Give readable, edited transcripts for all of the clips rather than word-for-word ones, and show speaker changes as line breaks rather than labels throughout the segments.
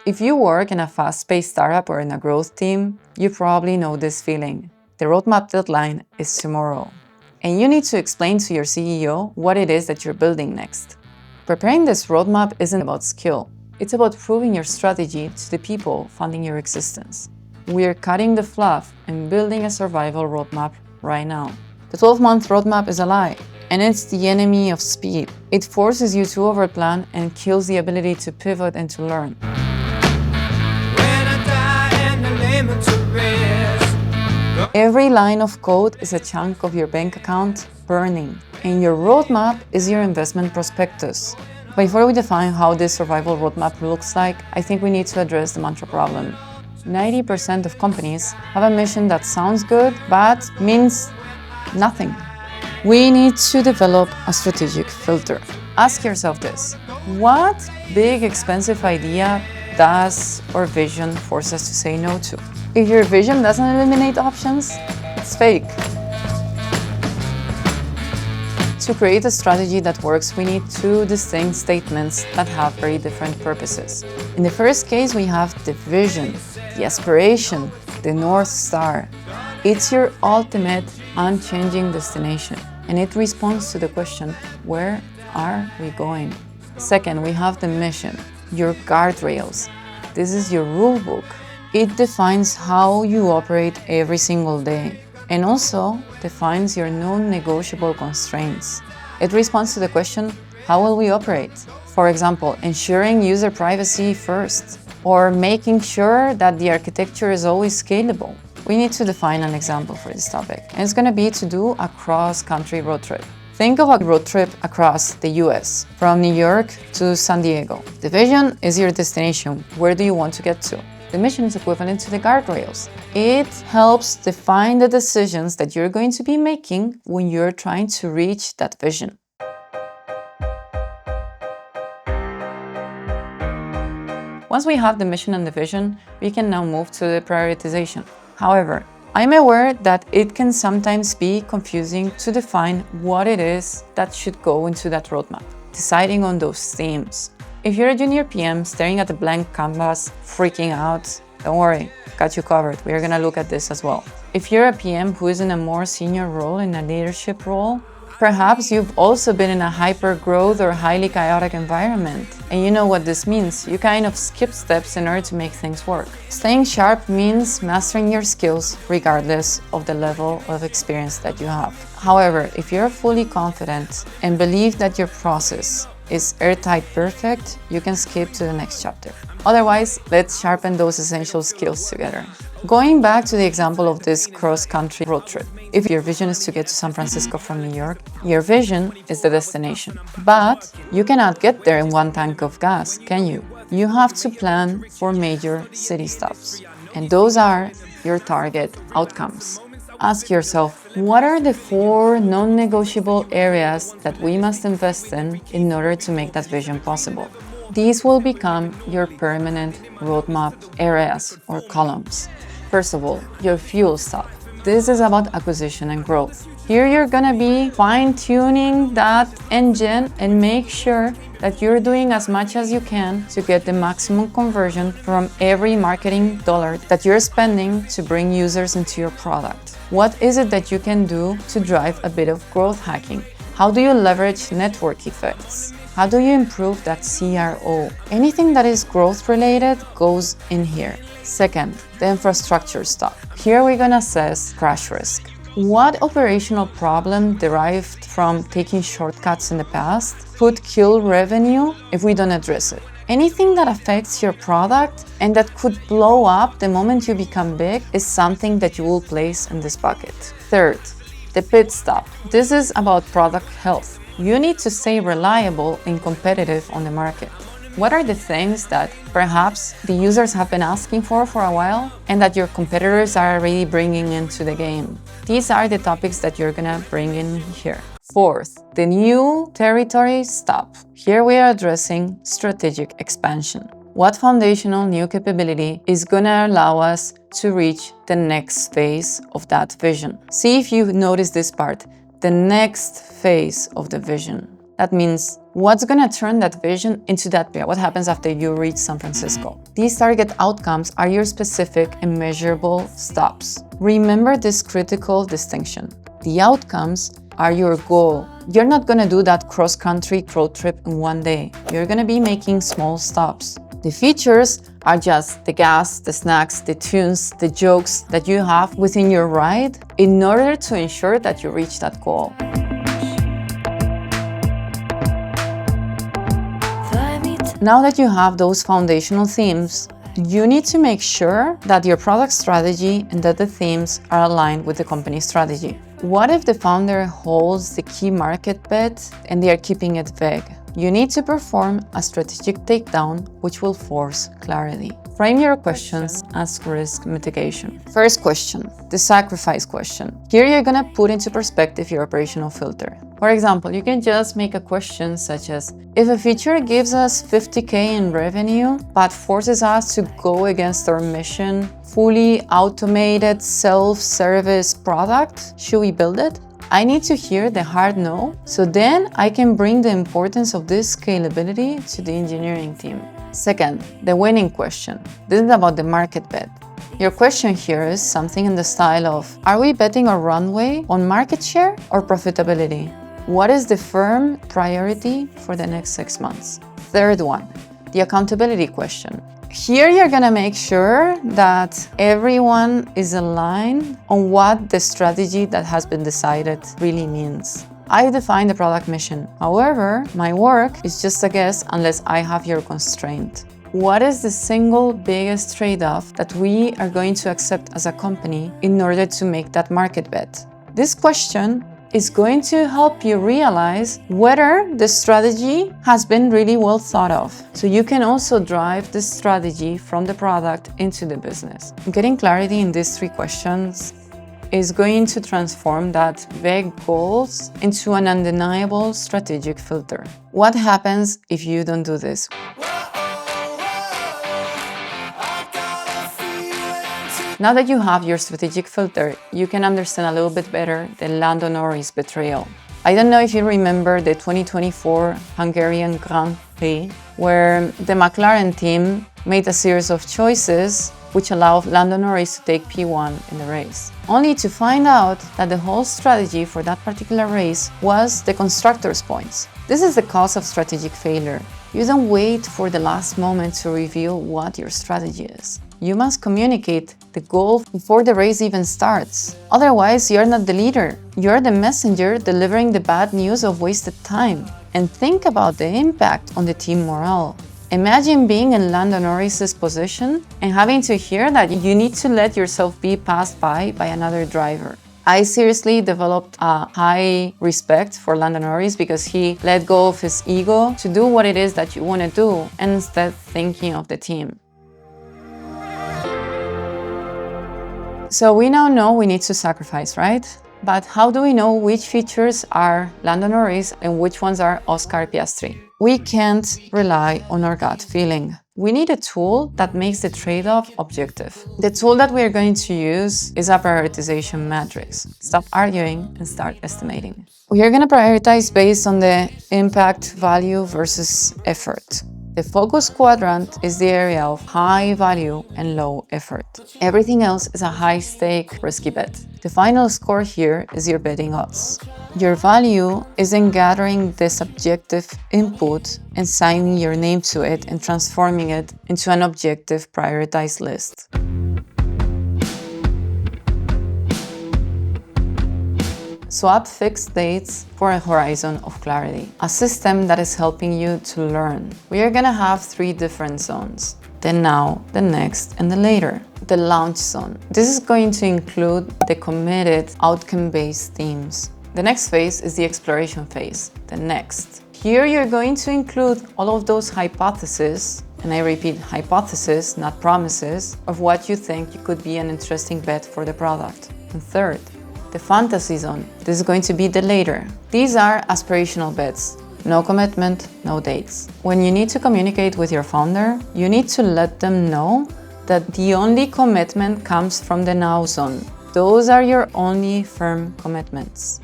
If you work in a fast-paced startup or in a growth team, you probably know this feeling. The roadmap deadline is tomorrow, and you need to explain to your CEO what it is that you're building next. Preparing this roadmap isn't about skill. It's about proving your strategy to the people funding your existence. We're cutting the fluff and building a survival roadmap right now. The 12-month roadmap is a lie, and it's the enemy of speed. It forces you to overplan and kills the ability to pivot and to learn. Every line of code is a chunk of your bank account burning, and your roadmap is your investment prospectus. Before we define how this survival roadmap looks like, I think we need to address the mantra problem. 90% of companies have a mission that sounds good, but means nothing. We need to develop a strategic filter. Ask yourself this: what big, expensive idea does our vision force us to say no to? If your vision doesn't eliminate options, it's fake. To create a strategy that works, we need two distinct statements that have very different purposes. In the first case, we have the vision, the aspiration, the North Star. It's your ultimate, unchanging destination, and it responds to the question, where are we going? Second, we have the mission, your guardrails. This is your rule book. It defines how you operate every single day, and also defines your non-negotiable constraints. It responds to the question, how will we operate? For example, ensuring user privacy first, or making sure that the architecture is always scalable. We need to define an example for this topic, and it's going to be to do a cross-country road trip. Think of a road trip across the US, from New York to San Diego. The vision is your destination. Where do you want to get to? The mission is equivalent to the guardrails. It helps define the decisions that you're going to be making when you're trying to reach that vision. Once we have the mission and the vision, we can now move to the prioritization. However, I'm aware that it can sometimes be confusing to define what it is that should go into that roadmap, deciding on those themes. If you're a junior PM staring at a blank canvas, freaking out, don't worry, got you covered. We're gonna look at this as well. If you're a PM who is in a more senior role, in a leadership role, perhaps you've also been in a hyper-growth or highly chaotic environment. And you know what this means. You kind of skip steps in order to make things work. Staying sharp means mastering your skills regardless of the level of experience that you have. However, if you're fully confident and believe that your process is airtight perfect, you can skip to the next chapter. Otherwise, let's sharpen those essential skills together. Going back to the example of this cross-country road trip. If your vision is to get to San Francisco from New York, your vision is the destination. But you cannot get there in one tank of gas, can you? You have to plan for major city stops. And those are your target outcomes. Ask yourself, what are the 4 non-negotiable areas that we must invest in order to make that vision possible? These will become your permanent roadmap areas or columns. First of all, your fuel stop. This is about acquisition and growth. Here you're gonna be fine-tuning that engine and make sure that you're doing as much as you can to get the maximum conversion from every marketing dollar that you're spending to bring users into your product. What is it that you can do to drive a bit of growth hacking? How do you leverage network effects? How do you improve that CRO? Anything that is growth related goes in here. Second, the infrastructure stuff. Here we're gonna assess crash risk. What operational problem derived from taking shortcuts in the past could kill revenue if we don't address it? Anything that affects your product and that could blow up the moment you become big is something that you will place in this bucket. Third, the pit stop. This is about product health. You need to stay reliable and competitive on the market. What are the things that perhaps the users have been asking for a while and that your competitors are already bringing into the game? These are the topics that you're gonna bring in here. Fourth, the new territory stop. Here we are addressing strategic expansion. What foundational new capability is gonna allow us to reach the next phase of that vision? See if you notice this part, the next phase of the vision. That means what's going to turn that vision into that bit? What happens after you reach San Francisco? These target outcomes are your specific and measurable stops. Remember this critical distinction. The outcomes are your goal. You're not going to do that cross-country road trip in one day. You're going to be making small stops. The features are just the gas, the snacks, the tunes, the jokes that you have within your ride in order to ensure that you reach that goal. Now that you have those foundational themes, you need to make sure that your product strategy and that the themes are aligned with the company strategy. What if the founder holds the key market bet and they are keeping it vague? You need to perform a strategic takedown, which will force clarity. Frame your questions as risk mitigation. First question, the sacrifice question. Here you're gonna put into perspective your operational filter. For example, you can just make a question such as, if a feature gives us 50K in revenue, but forces us to go against our mission, fully automated self-service product, should we build it? I need to hear the hard no, so then I can bring the importance of this scalability to the engineering team. Second, the winning question. This is about the market bet. Your question here is something in the style of, are we betting our runway on market share or profitability? What is the firm priority for the next 6 months? Third one, the accountability question. Here you're gonna make sure that everyone is aligned on what the strategy that has been decided really means. I define the product mission. However, my work is just a guess unless I have your constraint. What is the single biggest trade-off that we are going to accept as a company in order to make that market bet? This question is going to help you realize whether the strategy has been really well thought of. So you can also drive the strategy from the product into the business. Getting clarity in these 3 questions is going to transform that vague goals into an undeniable strategic filter. What happens if you don't do this? Now that you have your strategic filter, you can understand a little bit better the Lando Norris betrayal. I don't know if you remember the 2024 Hungarian Grand Prix, where the McLaren team made a series of choices which allowed Lando Norris to take P1 in the race, only to find out that the whole strategy for that particular race was the constructors' points. This is the cause of strategic failure. You don't wait for the last moment to reveal what your strategy is. You must communicate the goal before the race even starts. Otherwise, you're not the leader. You're the messenger delivering the bad news of wasted time. And think about the impact on the team morale. Imagine being in Lando Norris's position and having to hear that you need to let yourself be passed by another driver. I seriously developed a high respect for Lando Norris because he let go of his ego to do what it is that you want to do and instead thinking of the team. So we now know we need to sacrifice, right? But how do we know which features are Lando Norris and which ones are Oscar Piastri? We can't rely on our gut feeling. We need a tool that makes the trade-off objective. The tool that we are going to use is a prioritization matrix. Stop arguing and start estimating. We are going to prioritize based on the impact, value versus effort. The focus quadrant is the area of high value and low effort. Everything else is a high-stake, risky bet. The final score here is your betting odds. Your value is in gathering the subjective input and signing your name to it and transforming it into an objective prioritized list. Swap fixed dates for a horizon of clarity, a system that is helping you to learn. We are gonna have 3 different zones: the now, the next, and the later. The launch zone. This is going to include the committed outcome-based themes. The next phase is the exploration phase, the next. Here you're going to include all of those hypotheses, and I repeat, hypotheses, not promises, of what you think could be an interesting bet for the product. And third, the fantasy zone. This is going to be the later. These are aspirational bets. No commitment, no dates. When you need to communicate with your founder, you need to let them know that the only commitment comes from the now zone. Those are your only firm commitments.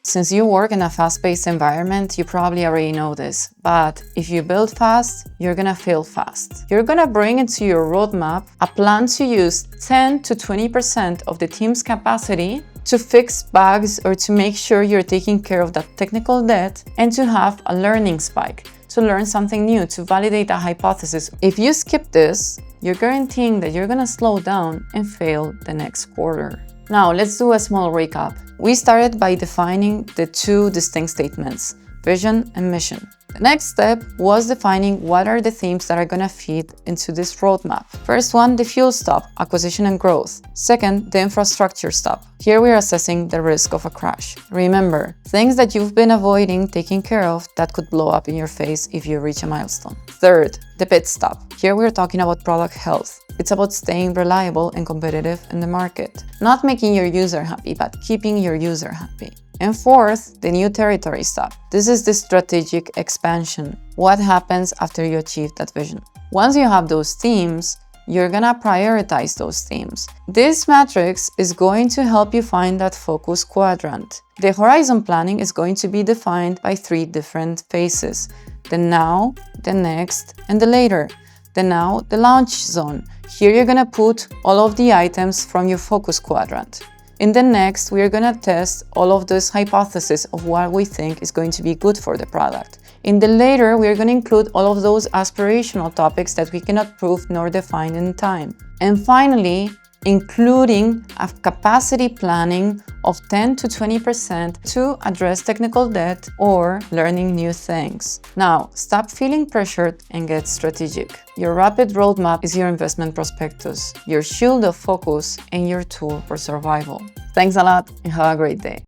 Since you work in a fast-paced environment, you probably already know this, but if you build fast, you're gonna fail fast. You're gonna bring into your roadmap a plan to use 10 to 20% of the team's capacity to fix bugs or to make sure you're taking care of that technical debt, and to have a learning spike, to learn something new, to validate a hypothesis. If you skip this, you're guaranteeing that you're gonna slow down and fail the next quarter. Now, let's do a small recap. We started by defining the two distinct statements, vision and mission. The next step was defining what are the themes that are going to feed into this roadmap. First one, the fuel stop, acquisition and growth. Second, the infrastructure stop. Here we are assessing the risk of a crash. Remember, things that you've been avoiding taking care of that could blow up in your face if you reach a milestone. Third, the pit stop. Here we're talking about product health. It's about staying reliable and competitive in the market. Not making your user happy, but keeping your user happy. And fourth, the new territory stop. This is the strategic expansion. What happens after you achieve that vision? Once you have those themes, you're gonna prioritize those themes. This matrix is going to help you find that focus quadrant. The horizon planning is going to be defined by 3 different phases: the now, the next, and the later. The now, the launch zone. Here you're gonna put all of the items from your focus quadrant. In the next, we are going to test all of those hypotheses of what we think is going to be good for the product. In the later, we are going to include all of those aspirational topics that we cannot prove nor define in time. And finally, including a capacity planning of 10 to 20% to address technical debt or learning new things. Now, stop feeling pressured and get strategic. Your rapid roadmap is your investment prospectus, your shield of focus, and your tool for survival. Thanks a lot and have a great day.